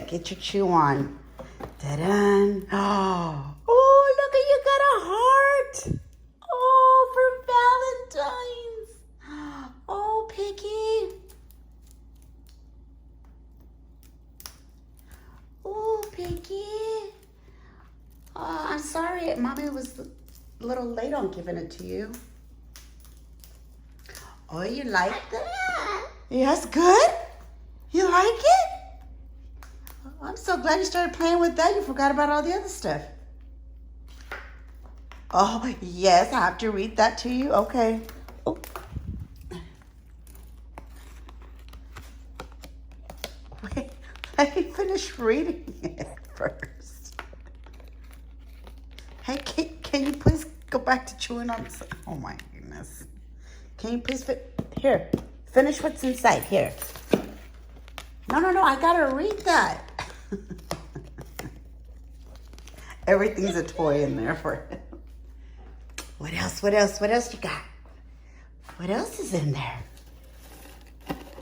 Get your chew on. Ta-da! Oh, look at you got a heart. Oh, for Valentine's. Oh, Piggy. Oh, Piggy. Oh, I'm sorry. Mommy was a little late on giving it to you. Oh, you like that? Yes, good? You like it? I'm so glad you started playing with that. You forgot about all the other stuff. Oh, yes, I have to read that to you. Okay. Oh. Wait, let me finish reading it first. Hey, can you please go back to chewing on this? Oh, my goodness. Can you please here, finish what's inside here. No, I gotta read that. Everything's a toy in there for him. What else you got? What else is in there?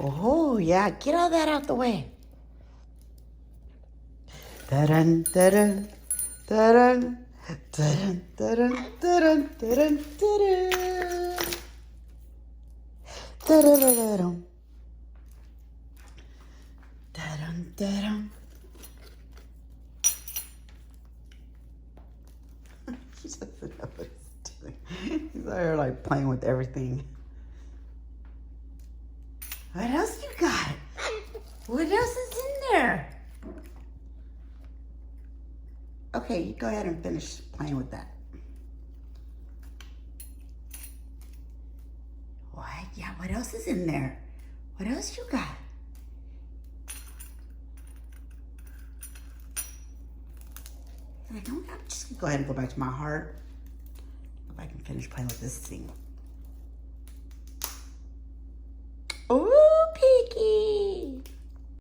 Oh, yeah, get all that out the way. Da-dun, da-dun, da-dun, da-dun, da-dun, da-dun, da-dun, da-dun. Da-da-da-da-dum. Da-dum, da-dum. He doesn't know what he's doing. He's out here like playing with everything. What else you got? What else is in there? Okay, you go ahead and finish playing with that. What? Yeah, what else is in there? What else you got? I'm just gonna go ahead and go back to my heart. If I can finish playing with this thing. Oh, Piggy.